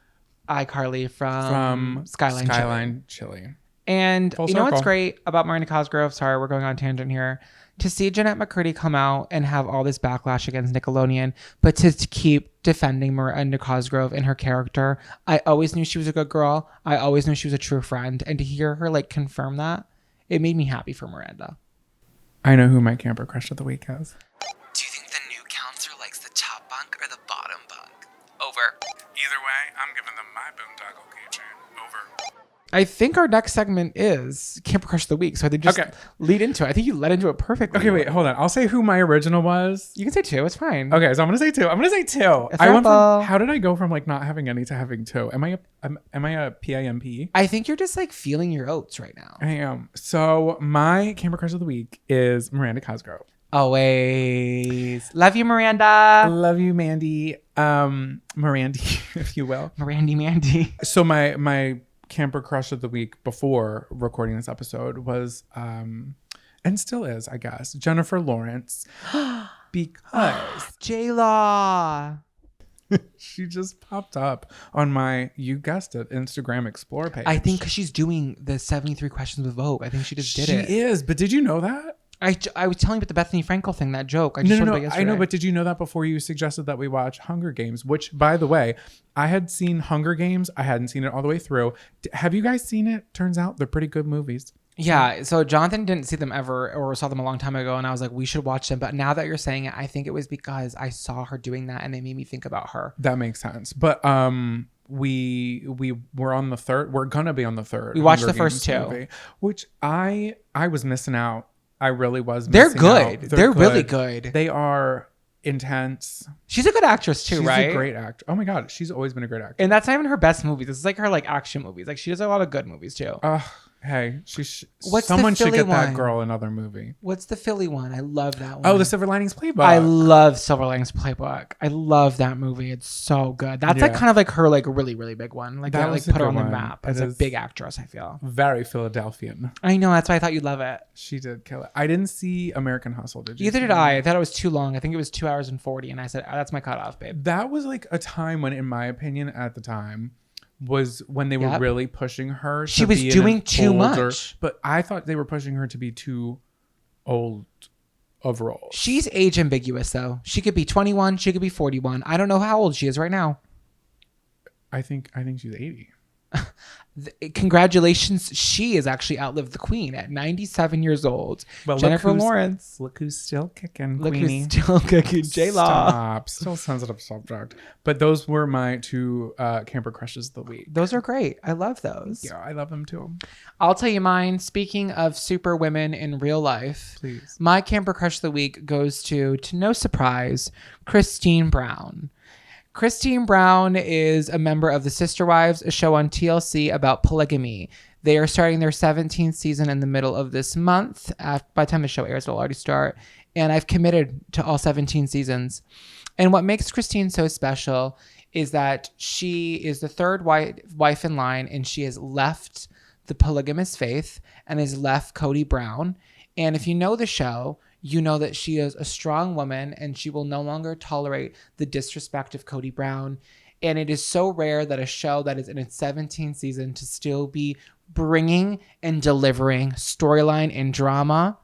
iCarly, from Skyline Chili. And you know what's great about Miranda Cosgrove? Sorry, we're going on a tangent here. To see Jeanette McCurdy come out and have all this backlash against Nickelodeon, but to keep defending Miranda Cosgrove and her character. I always knew she was a good girl. I always knew she was a true friend. And to hear her like confirm that, it made me happy for Miranda. I know who my camper crush of the week is. Do you think the new counselor likes the top bunk or the bottom bunk? Over. Either way, I'm giving them my boondoggle keychain. Over. I think our next segment is Camper Crush of the Week. So I think just lead into it. I think you led into it perfectly. Okay, wait, hold on. I'll say who my original was. You can say 2. It's fine. Okay, so I'm gonna say 2. I went from, how did I go from like not having any to having 2? Am I a PIMP? I think you're just like feeling your oats right now. I am. So my Camper Crush of the week is Miranda Cosgrove. Always. Love you, Miranda. Love you, Mandy. Mirandy, if you will. Mandy. So my camper crush of the week before recording this episode was and still is, I guess, Jennifer Lawrence. Because J-Law. She just popped up on my, you guessed it, Instagram Explore page. I think because she's doing the 73 questions with Vogue. I think she just did it. She is, but did you know that? I was telling you about the Bethany Frankel thing, that joke. No, I know, but did you know that before you suggested that we watch Hunger Games? Which, by the way, I had seen Hunger Games. I hadn't seen it all the way through. Have you guys seen it? Turns out they're pretty good movies. Yeah, so Jonathan didn't see them ever, or saw them a long time ago, and I was like, we should watch them. But now that you're saying it, I think it was because I saw her doing that, and they made me think about her. That makes sense. But we were on the third. We're gonna be on the third. We watched the first 2, movie, which I was missing out. I really was. They're good. They're really good. They are intense. She's a good actress too, right? She's a great actor. Oh my god, she's always been a great actor. And that's not even her best movies. This is like her like action movies. Like she does a lot of good movies too. Hey, What's someone should get one? That girl another movie. What's the Philly one? I love that one. Oh, the Silver Linings Playbook. I love Silver Linings Playbook. I love that movie. It's so good. That's like kind of like her like really, really big one. Like that like put her on the map as a big actress, I feel. Very Philadelphian. I know, that's why I thought you'd love it. She did kill it. I didn't see American Hustle, did you? Either did I. I thought it was too long. I think it was 2 hours and 40, and I said, that's my cutoff, babe. That was like a time when, in my opinion, at the time, was when they were really pushing her. She was doing too much. But I thought they were pushing her to be too old of role. She's age ambiguous, though. She could be 21. She could be 41. I don't know how old she is right now. I think she's 80. Congratulations. She has actually outlived the queen at 97 years old. Well, Jennifer Lawrence. Look who's still kicking, Look Queenie. who's still kicking, J-Law. Stop. Still sensitive subject. But those were my 2 camper crushes of the week. Those are great. I love those. Yeah, I love them too. I'll tell you mine. Speaking of super women in real life, please. My camper crush of the week goes to no surprise, Christine Brown. Christine Brown is a member of the Sister Wives, a show on TLC about polygamy. They are starting their 17th season in the middle of this month. By the time the show airs, it'll already start. And I've committed to all 17 seasons. And what makes Christine so special is that she is the third wife in line, and she has left the polygamous faith and has left Cody Brown. And if you know the show, you know that she is a strong woman and she will no longer tolerate the disrespect of Cody Brown. And it is so rare that a show that is in its 17th season to still be bringing and delivering storyline and drama.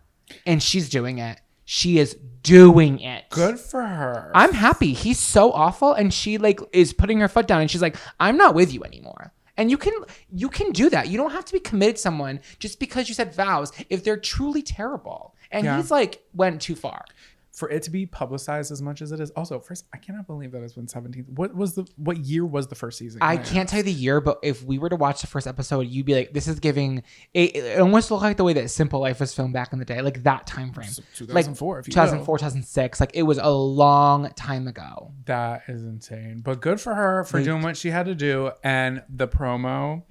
And she's doing it. She is doing it. Good for her. I'm happy. He's so awful. And she like is putting her foot down and she's like, I'm not with you anymore. And you can do that. You don't have to be committed to someone just because you said vows if they're truly terrible. And he's like went too far. For it to be publicized as much as it is. Also, first, I cannot believe that it's been 17. What year was the first season? I can't tell you the year, but if we were to watch the first episode, you'd be like, this is giving it almost looked like the way that Simple Life was filmed back in the day, like that time frame. 2004, like 2004, 2006. Like it was a long time ago. That is insane. But good for her for doing what she had to do. And the promo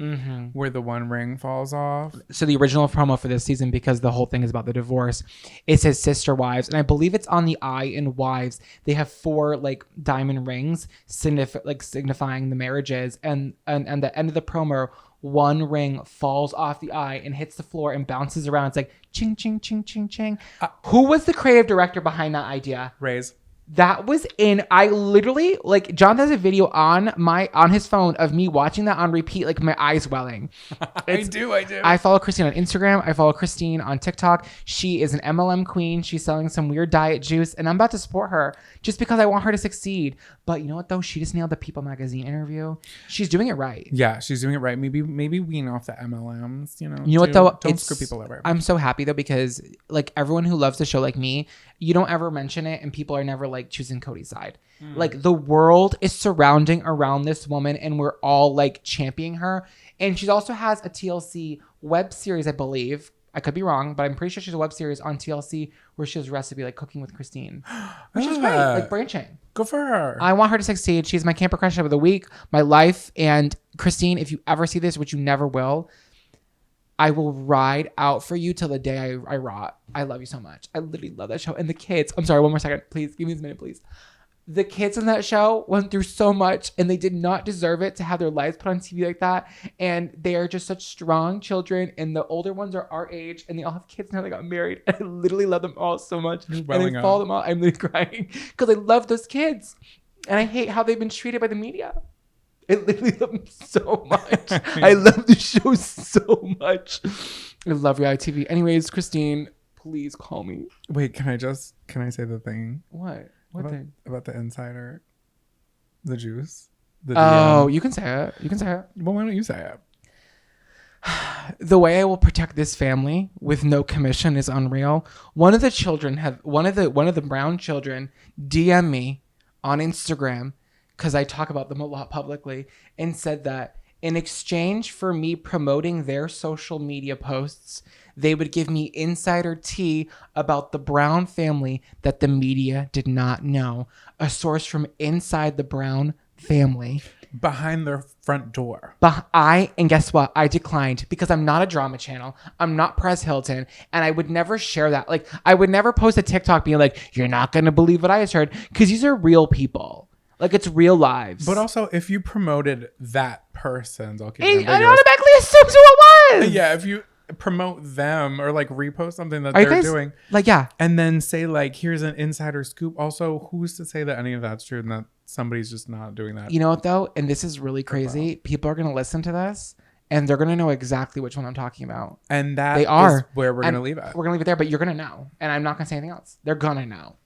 where the one ring falls off. So the original promo for this season, because the whole thing is about the divorce, it says sister wives. And I believe it's on the eye in wives. They have 4 like diamond rings signifying the marriages. And the end of the promo, one ring falls off the eye and hits the floor and bounces around. It's like ching, ching, ching, ching, ching. Who was the creative director behind that idea? Raise. That was I literally like John has a video on his phone of me watching that on repeat, like my eyes welling. I do. I follow Christine on Instagram. I follow Christine on TikTok. She is an MLM queen. She's selling some weird diet juice, and I'm about to support her just because I want her to succeed. But you know what though? She just nailed the People magazine interview. She's doing it right. Yeah, she's doing it right. Maybe wean off the MLMs. You know what though? Don't screw people over. I'm so happy though because like everyone who loves the show like me, you don't ever mention it, and people are never like choosing Cody's side. Like the world is surrounding around this woman and we're all like championing her. And she also has a TLC web series, I believe. I could be wrong, but I'm pretty sure she's a web series on TLC where she has recipe like cooking with Christine. Which is great, like branching. Good for her. I want her to succeed. She's my camper crush of the week, my life. And Christine, if you ever see this, which you never will, I will ride out for you till the day I rot. I love you so much. I literally love that show. And the kids, I'm sorry, one more second. Please, give me this minute, please. The kids in that show went through so much and they did not deserve it to have their lives put on TV like that. And they are just such strong children. And the older ones are our age and they all have kids now. They got married. And I literally love them all so much. And I follow them all. I'm literally crying because I love those kids. And I hate how they've been treated by the media. I literally love them so much. I love the show so much. I love reality TV. Anyways, Christine, please call me. Wait, can I say the thing? What? What thing? About the insider, the juice. The DM. You can say it. You can say it. Well, why don't you say it? The way I will protect this family with no commission is unreal. One of the Brown children DM me on Instagram because I talk about them a lot publicly and said that in exchange for me promoting their social media posts, they would give me insider tea about the Brown family that the media did not know. A source from inside the Brown family. Behind their front door. And guess what? I declined because I'm not a drama channel. I'm not Perez Hilton. And I would never share that. Like, I would never post a TikTok being like, you're not going to believe what I just heard. Because these are real people. Like, it's real lives. But also, if you promoted that person's, I automatically assumes who it was. Yeah, if you promote them or like repost something that they're doing, like, yeah, and then say like, here's an insider scoop. Also, who's to say that any of that's true and that somebody's just not doing that? You know what though? And this is really crazy. People are going to listen to this and they're going to know exactly which one I'm talking about. And that is where we're going to leave it. We're going to leave it there, but you're going to know. And I'm not going to say anything else. They're going to know.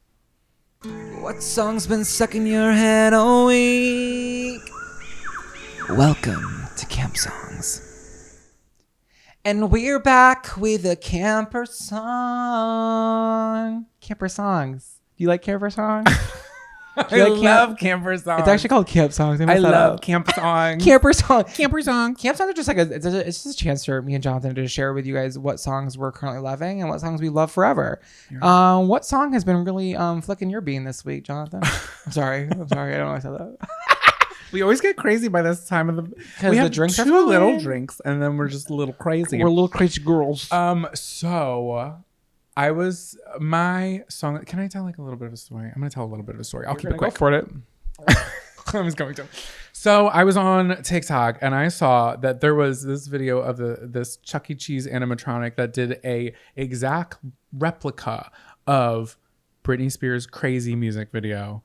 What song's been stuck in your head all week? Welcome to Camp Songs. And we're back with a camper song. Camper songs. Do you like camper songs? I love camper songs. It's actually called camp songs. I love camp songs. Camper song. Camper song. Camp songs are just like it's just a chance for me and Jonathan to share with you guys what songs we're currently loving and what songs we love forever. Yeah. What song has been really flicking your bean this week, Jonathan? I'm sorry. I don't know why I said that. We always get crazy by this time of the. We have drinks 2 little drinks, and then we're just a little crazy. We're little crazy girls. So I was my song. Can I tell like a little bit of a story? I'm gonna tell a little bit of a story. I'll keep it quick. Go for it. I was going to. So I was on TikTok and I saw that there was this video of this Chuck E. Cheese animatronic that did a exact replica of Britney Spears' Crazy music video,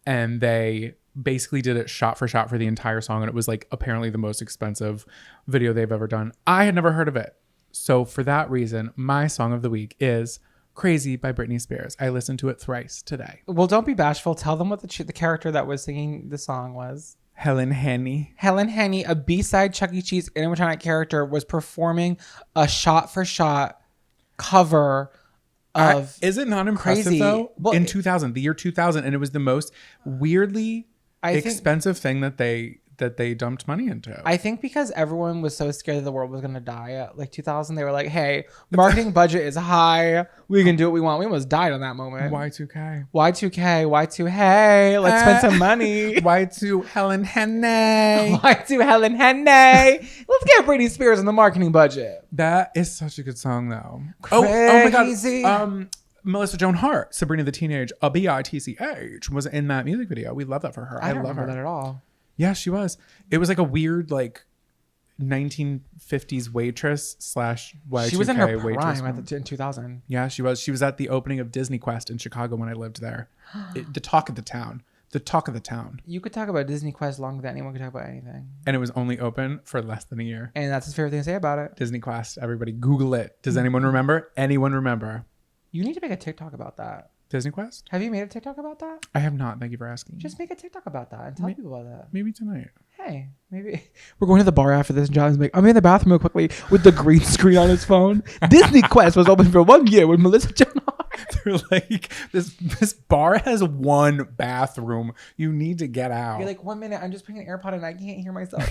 and they basically did it shot for shot for the entire song, and it was like apparently the most expensive video they've ever done. I had never heard of it. So for that reason, my song of the week is Crazy by Britney Spears. I listened to it thrice today. Well, don't be bashful. Tell them what the character that was singing the song was. Helen Henny. Helen Henny, a B-side Chuck E. Cheese animatronic character, was performing a shot-for-shot cover of Is it not impressive, Crazy. though? Well, in 2000, the year 2000, and it was the most weirdly expensive thing that they dumped money into. I think because everyone was so scared that the world was going to die at like 2000, they were like, hey, marketing budget is high. We can do what we want. We almost died on that moment. Y2K. Hey, let's spend some money. Y2 Helen Henny. Y2 Helen Henny. Let's get Britney Spears in the marketing budget. That is such a good song, though. Crazy. Oh my God. Melissa Joan Hart, Sabrina the Teenage, a BITCH, was in that music video. We love that for her. I don't love remember her. that at all. Yeah, she was. It was like a weird, like 1950s waitress / Y2K She was in her waitress. prime in 2000. Yeah, she was. She was at the opening of Disney Quest in Chicago when I lived there. The talk of the town. The talk of the town. You could talk about Disney Quest longer than anyone could talk about anything. And it was only open for less than a year. And that's his favorite thing to say about it. Disney Quest. Everybody Google it. Does anyone remember? Anyone remember? You need to make a TikTok about that. Disney Quest? Have you made a TikTok about that? I have not. Thank you for asking. Just make a TikTok about that and tell people about that. Maybe tonight. Hey, maybe we're going to the bar after this. And John's like, I'm in the bathroom real quickly with the green screen on his phone. Disney Quest was open for 1 year with Melissa Joan Hart. They're like, this bar has one bathroom. You need to get out. You're like, 1 minute, I'm just putting an AirPod and I can't hear myself.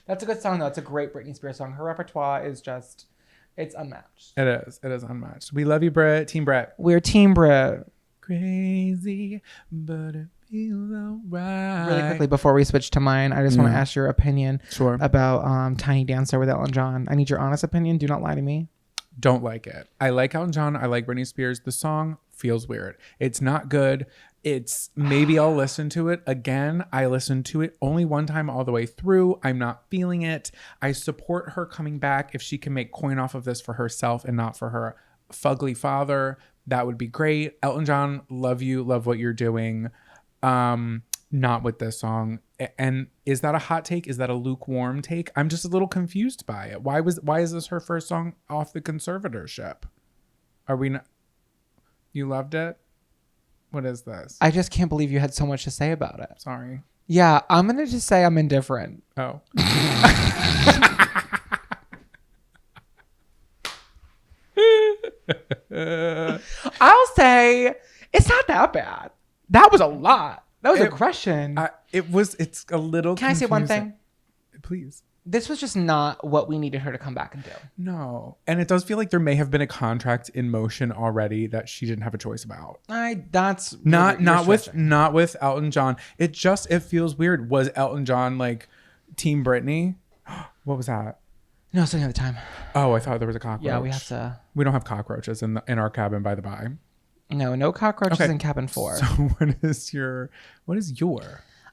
That's a good song though. It's a great Britney Spears song. Her repertoire is just, it's unmatched. It is. It is unmatched. We love you, Brett. Team Brett. We're Team Brit. Crazy, but it feels alright. Really quickly before we switch to mine, I just want to ask your opinion about Tiny Dancer with Elton John. I need your honest opinion. Do not lie to me. Don't like it. I like Elton John. I like Britney Spears. The song feels weird. It's not good. It's maybe I'll listen to it again. I listened to it only one time all the way through. I'm not feeling it. I support her coming back. If she can make coin off of this for herself and not for her fugly father, that would be great. Elton John, love you. Love what you're doing. Not with this song. And is that a hot take? Is that a lukewarm take? I'm just a little confused by it. Why is this her first song off the conservatorship? Are we not? You loved it? What is this? I just can't believe you had so much to say about it. Sorry. Yeah, I'm going to just say I'm indifferent. Oh. I'll say it's not that bad. That was a lot. That was aggression. It's a little Can I say one thing? Please. This was just not what we needed her to come back and do. No. And it does feel like there may have been a contract in motion already that she didn't have a choice about. That's not with Elton John. It feels weird. Was Elton John like Team Britney? What was that? No, it's any other time. Oh, I thought there was a cockroach. Yeah, we have to. We don't have cockroaches in our cabin, by the by. No cockroaches in cabin 4. So what is your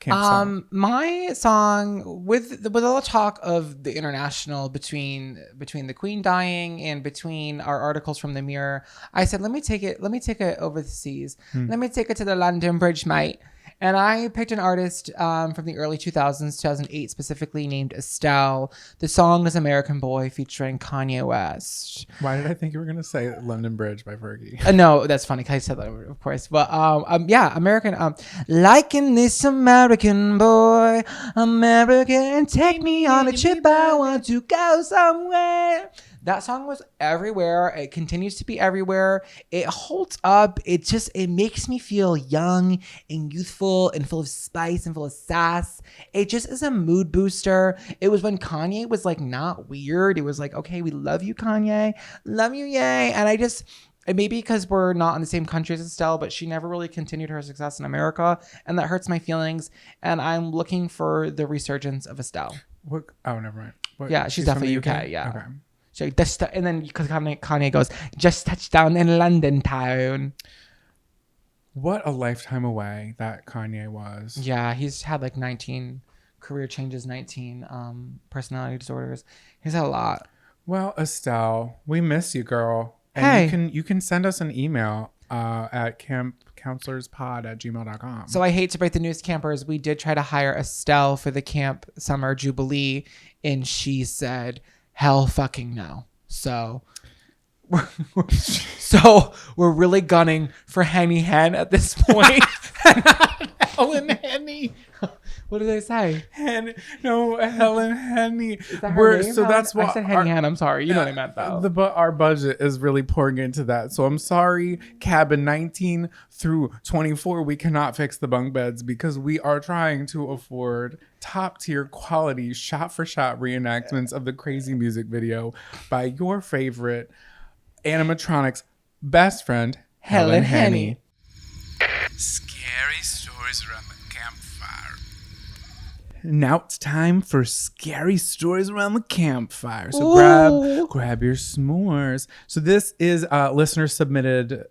song? My song with all the talk of the international between the Queen dying and between our articles from the Mirror, I said let me take it over the seas. Let me take it to the London Bridge, mate. And I picked an artist from the early 2000s, 2008 specifically, named Estelle. The song is American Boy featuring Kanye West. Why did I think you were going to say London Bridge by Fergie? No, that's funny because I said that, of course. But yeah, American. Liking this American boy, American, take me on a trip. I want to go somewhere. That song was everywhere. It continues to be everywhere. It holds up. It makes me feel young and youthful and full of spice and full of sass. It just is a mood booster. It was when Kanye was like not weird. It was like, okay, we love you, Kanye. Love you, yay. And maybe because we're not in the same country as Estelle, but she never really continued her success in America. And that hurts my feelings. And I'm looking for the resurgence of Estelle. What? Oh, never mind. What, yeah, she's definitely UK. Yeah. Okay. So and then because Kanye goes, just touched down in London town. What a lifetime away that Kanye was. Yeah, he's had like 19 career changes, 19 personality disorders. He's had a lot. Well, Estelle, we miss you, girl. And Hey. you can send us an email at campcounselorspod@gmail.com. So I hate to break the news, campers. We did try to hire Estelle for the Camp Summer Jubilee, and she said, hell fucking no. So we're really gunning for Henny Hen at this point. Helen Henny. What did I say? Helen Henny. Is that her name? So Helen? that's what I said Henny Hen. I'm sorry. You know what I meant though. But our budget is really pouring into that. So I'm sorry, cabin 19 through 24, we cannot fix the bunk beds because we are trying to afford top tier quality shot for shot reenactments of the crazy music video by your favorite animatronics best friend, Helen Henny. Scary stories around the campfire. Now it's time for scary stories around the campfire. So grab your s'mores. So this is listener submitted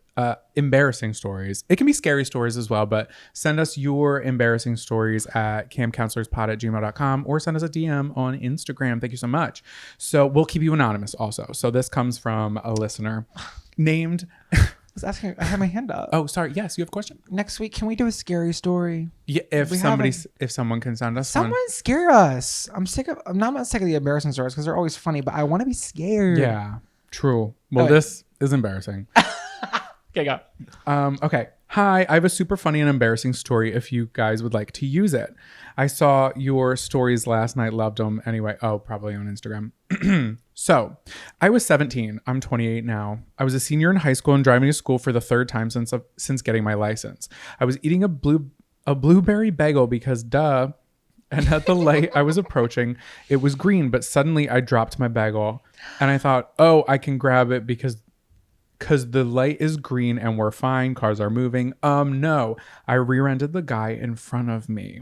embarrassing stories. It can be scary stories as well, but send us your embarrassing stories at campcounselorspod@gmail.com or send us a DM on Instagram. Thank you so much. So we'll keep you anonymous also. So this comes from a listener named... I was asking, I had my hand up. Oh, sorry. Yes, you have a question? Next week, can we do a scary story? Yeah, if someone can send us Someone scare us. I'm not sick of the embarrassing stories because they're always funny, but I want to be scared. Yeah, true. Well, this is embarrassing. Okay, go. Okay. Hi, I have a super funny and embarrassing story if you guys would like to use it. I saw your stories last night, loved them. Anyway, probably on Instagram. So, I was 17. I'm 28 now. I was a senior in high school and driving to school for the third time since getting my license. I was eating a blueberry bagel because duh. And at the light I was approaching, it was green, but suddenly I dropped my bagel and I thought, I can grab it because the light is green and we're fine. Cars are moving. No, I rear-ended the guy in front of me.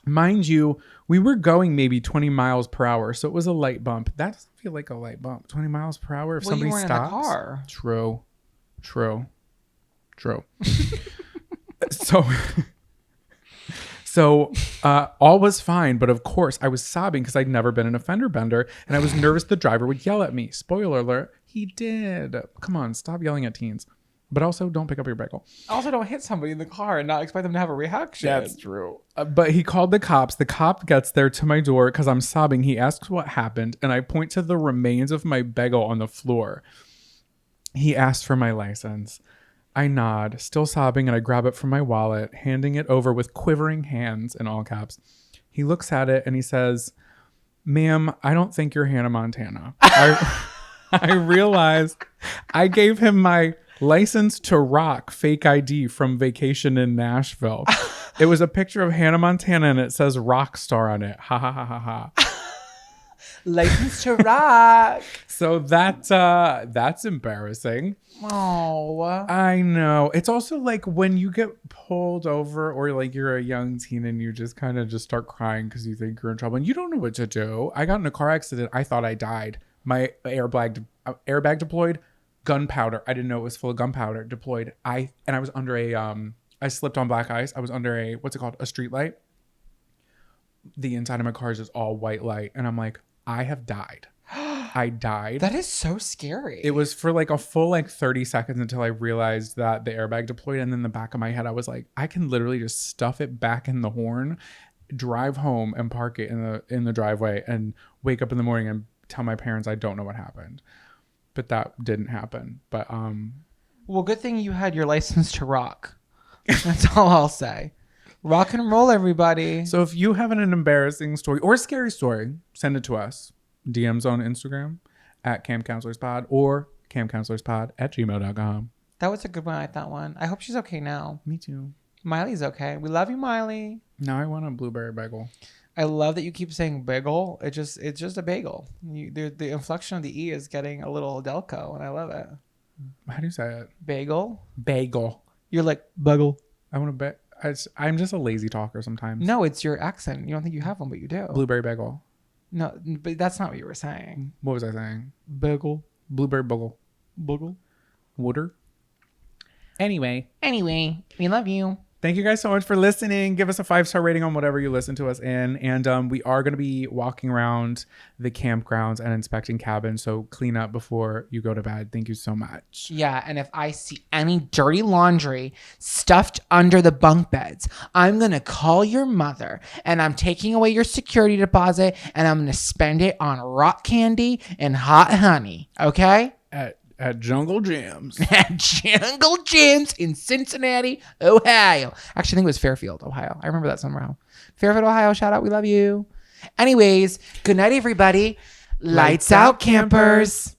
Mind you, we were going maybe 20 miles per hour. So it was a light bump. That doesn't feel like a light bump. 20 miles per hour if somebody stops. In the car. True. So all was fine, but of course I was sobbing because I'd never been in a fender bender and I was nervous the driver would yell at me. Spoiler alert, he did. Come on, stop yelling at teens. But also don't pick up your bagel. Also don't hit somebody in the car and not expect them to have a reaction. That's true. But he called the cops. The cop gets there to my door because I'm sobbing. He asks what happened and I point to the remains of my bagel on the floor. He asked for my license. I nod, still sobbing, and I grab it from my wallet, handing it over with quivering hands in all caps. He looks at it and he says, "Ma'am, I don't think you're Hannah Montana." I realized I gave him my license to rock fake ID from vacation in Nashville. It was a picture of Hannah Montana and it says rock star on it. Ha ha ha ha ha. License to rock. So that's embarrassing. Oh, I know. It's also like when you get pulled over or like you're a young teen and you just kind of just start crying because you think you're in trouble and you don't know what to do. I got in a car accident. I thought I died. My airbag deployed. Gunpowder. I didn't know it was full of gunpowder deployed. I was under I slipped on black ice. I was under a, what's it called? A street light. The inside of my car is just all white light. And I'm like, I have died. I died. That is so scary. It was for like a full 30 seconds until I realized that the airbag deployed. And then in the back of my head, I was like, I can literally just stuff it back in the horn, drive home and park it in the driveway and wake up in the morning and tell my parents I don't know what happened. But that didn't happen. But well, good thing you had your license to rock. That's all I'll say. Rock and roll, everybody. So if you have an embarrassing story or a scary story, send it to us. DMs on Instagram at campcounselorspod or campcounselorspod@gmail.com. That was a good one. I like that one. I hope she's okay now. Me too. Miley's okay. We love you, Miley. Now I want a blueberry bagel. I love that you keep saying bagel. It's just a bagel. The inflection of the E is getting a little Delco, and I love it. How do you say it? Bagel. Bagel. You're like bagel. I want to I'm just a lazy talker sometimes. No, it's your accent. You don't think you have one, but you do. Blueberry bagel. No, but that's not what you were saying. What was I saying? Bagel. Blueberry bagel. Bagel. Water. Anyway, we love you. Thank you guys so much for listening. Give us a 5-star rating on whatever you listen to us in. And we are going to be walking around the campgrounds and inspecting cabins. So clean up before you go to bed. Thank you so much. Yeah. And if I see any dirty laundry stuffed under the bunk beds, I'm going to call your mother and I'm taking away your security deposit and I'm going to spend it on rock candy and hot honey. Okay? At Jungle Gyms. At Jungle Gyms in Cincinnati, Ohio. Actually, I think it was Fairfield, Ohio. I remember that somehow. Fairfield, Ohio. Shout out. We love you. Anyways, good night, everybody. Lights out, campers.